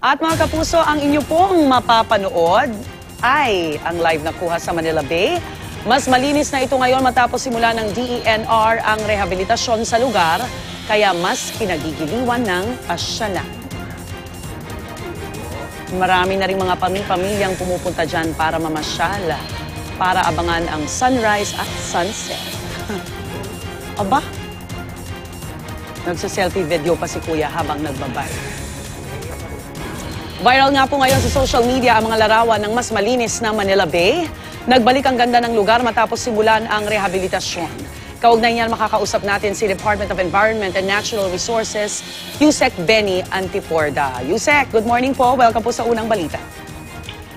At mga kapuso, ang inyo pong mapapanood ay ang live na kuha sa Manila Bay. Mas malinis na ito ngayon matapos simula ng DENR ang rehabilitasyon sa lugar, kaya mas kinagigiliwan ng pasyalan. Marami na rin mga pamilyang pumupunta dyan para mamasyal, para abangan ang sunrise at sunset. Aba, nagsa-selfie video pa si Kuya habang nagbabay. Viral nga po ngayon sa social media ang mga larawan ng mas malinis na Manila Bay. Nagbalik ang ganda ng lugar matapos simulan ang rehabilitasyon. Kaugnay niyan makakausap natin si Department of Environment and Natural Resources, Yusek Benny Antiporda. Yusek, good morning po. Welcome po sa Unang Balita.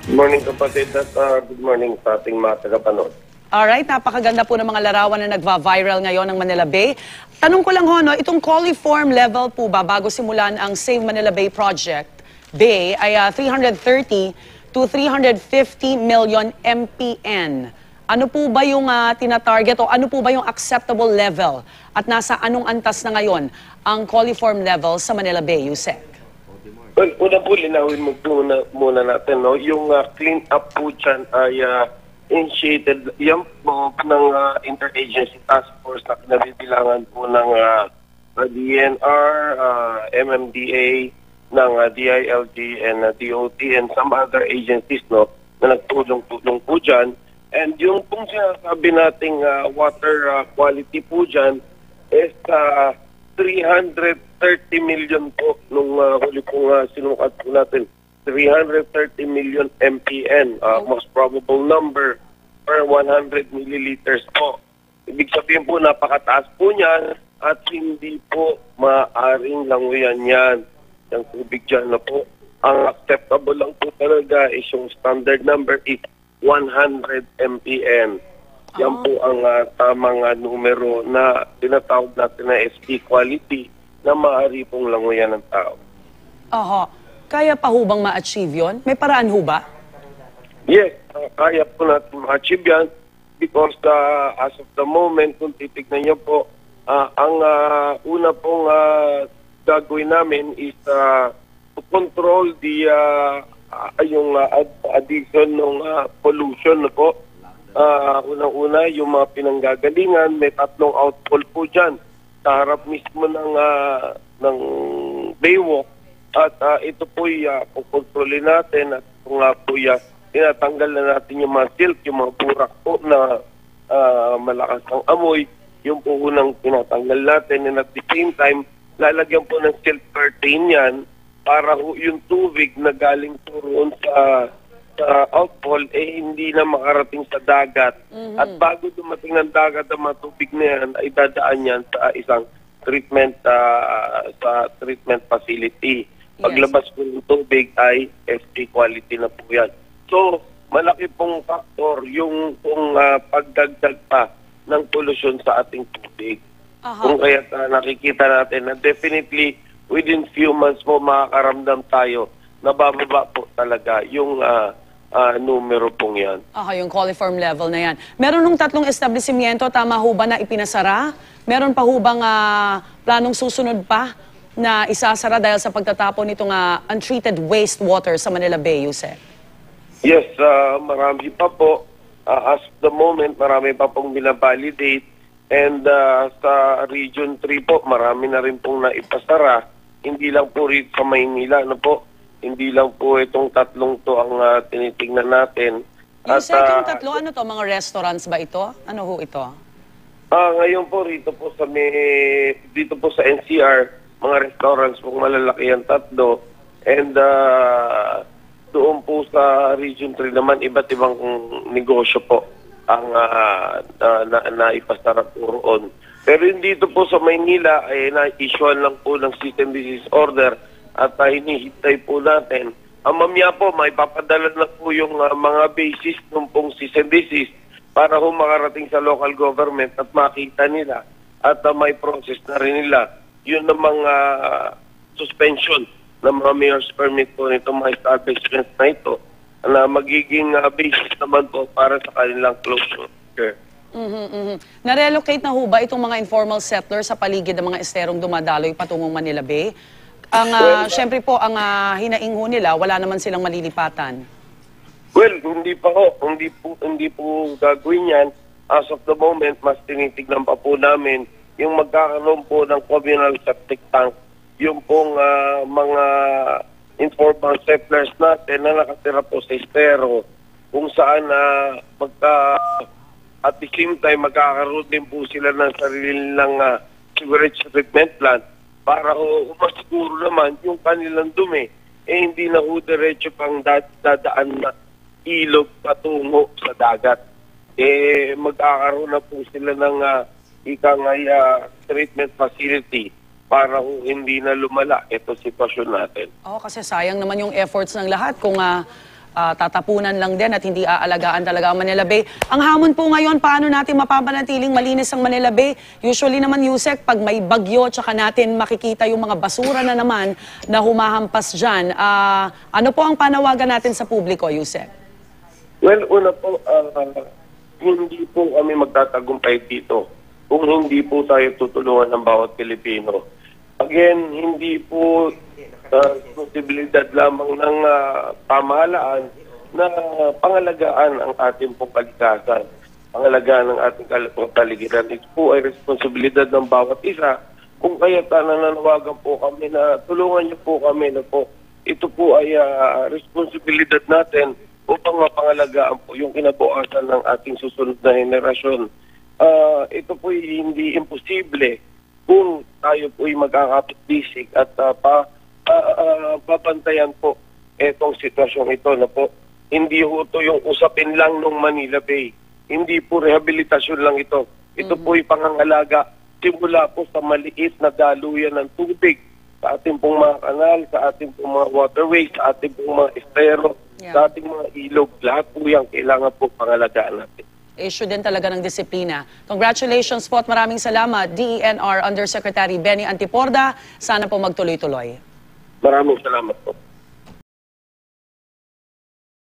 Good morning kapatid at good morning sa ating mga tagapanood. Alright, napakaganda po ng mga larawan na nagva-viral ngayon ng Manila Bay. Tanong ko lang ho, no, itong coliform level po ba bago simulan ang Save Manila Bay Project Bay ay 330 to 350 million MPN. Ano po ba yung tinatarget o ano po ba yung acceptable level? At nasa anong antas na ngayon ang coliform level sa Manila Bay, Yusek? Well, una po, linawin muna natin, no? Yung clean up po dyan ay initiated yan po ng interagency task force na kinabibilangan po ng DNR, MMDA, ng DILG and DOT and some other agencies, no, na nagtulong-tulong po dyan. And yung pong sinasabi nating water quality po dyan is 330 million po nung huli pong sinukat po natin. 330 million MPN, most probable number per 100 milliliters po. Ibig sabihin po, napakataas po niyan at hindi po maaring languyan yan. Yung tubig dyan na po. Ang acceptable lang po talaga is yung standard number is 100 MPN. Yan po ang tamang numero na tinatawag natin na SP quality na maaari pong languyan ng tao. Oho. Kaya pa ho bang ma-achieve yun? May paraan ho ba? Yes, kaya po natin ma-achieve yan because as of the moment, kung titignan niyo po, ang una pong gagawin namin is to control the yung addition ng pollution, no po. Unang-una, yung mga pinanggagalingan, may 3 outfall po dyan sa harap mismo ng Baywalk. At ito po kukontrolin natin at kung nga po tinatanggal na natin yung mga silk, yung mga burak po na malakas ang amoy, yung po unang tinatanggal natin. And at the same time, lalagyan po ng silk curtain yan para yung tubig na galing po roon sa outfall hindi na makarating sa dagat. At bago dumating ng dagat ang mga tubig na yan, ay dadaan yan sa isang treatment facility. Paglabas po ng tubig ay SP quality na po yan. So, malaki pong factor yung pagdagdag pa ng pollution sa ating tubig. Kung kaya nakikita natin na definitely within few months po makakaramdam tayo na bababa po talaga yung numero pong yan. Yung coliform level na yan. Meron nung 3 establishmento, tama ho ba na ipinasara? Meron pa ho bang planong susunod pa na isasara dahil sa pagtatapon nitong untreated wastewater sa Manila Bay, Yusek? Yes, marami pa po. As of the moment, marami pa pong binavalidate. And sa Region 3 po, marami na rin pong naipasara. Hindi lang po rito sa Maynila, ano po? Hindi lang po itong 3 to ang tinitingnan natin. Yung second 3, ano to? Mga restaurants ba ito? Ano ho ito? Ngayon po, dito po sa NCR, mga restaurants pong malalaki ang 3. And doon po sa Region 3 naman, iba't ibang negosyo po ang naipasara po roon. Pero dito po sa Maynila ay na-issuean lang po ng cease and desist order at hinihintay po natin. Mamaya po, may papadala na po yung mga basis ng pong cease and desist para makarating sa local government at makita nila at may process na rin nila. Yun namang suspension ng mga mayor's permit po nitong mga establishments na ito na magiging basis naman po para sa kanilang closure. Na-relocate na ho ba itong mga informal settlers sa paligid ng mga esterong dumadaloy patungong Manila Bay? Syempre po, ang hinaing ho nila, wala naman silang malilipatan. Well, hindi po gagawin yan. As of the moment, mas tinitignan pa po namin yung magkakaroon po ng communal septic tank, yung pong mga informal settlers natin na nakatira po sa estero, kung saan at the same time magkakaroon din po sila ng sarili nilang sewerage treatment plant para masiguro naman yung kanilang dumi hindi na diretso pang dadaan na ilog patungo sa dagat. Magkakaroon na po sila ng treatment facility para hindi na lumala ito sitwasyon natin. Kasi sayang naman yung efforts ng lahat kung tatapunan lang din at hindi aalagaan talaga ang Manila Bay. Ang hamon po ngayon, paano natin mapapanatiling malinis ang Manila Bay? Usually naman, Yusek, pag may bagyo, tsaka natin makikita yung mga basura na naman na humahampas dyan. Ano po ang panawagan natin sa publiko, Yusek? Well, una po, hindi po kami magtatagumpay dito kung hindi po tayo tutulungan ng bawat Pilipino. Again, hindi po responsibilidad lamang ng pamahalaan na pangalagaan ang ating pong kalikasan, pangalagaan ng ating kapaligiran. Ito po ay responsibilidad ng bawat isa. Kung kaya nananawagan po kami na tulungan niyo po kami na po, ito po ay responsibilidad natin upang mapangalagaan po yung kinabukasan ng ating susunod na henerasyon. Ito po ay hindi imposible kung tayo po ay magkakapit-bisig at papantayan po itong sitwasyon ito na po. Hindi ho ito yung usapin lang ng Manila Bay. Hindi po rehabilitasyon lang ito. Ito po ay pangangalaga simula po sa maliit na daluyan ng tubig sa ating pong mga kanal, sa ating pong mga waterways, sa ating pong mga estero, sa ating mga ilog. Lahat po yan kailangan po pangalagaan natin. Issue din talaga ng disiplina. Congratulations po at maraming salamat, DENR Undersecretary Benny Antiporda. Sana po magtuloy-tuloy. Maraming salamat po.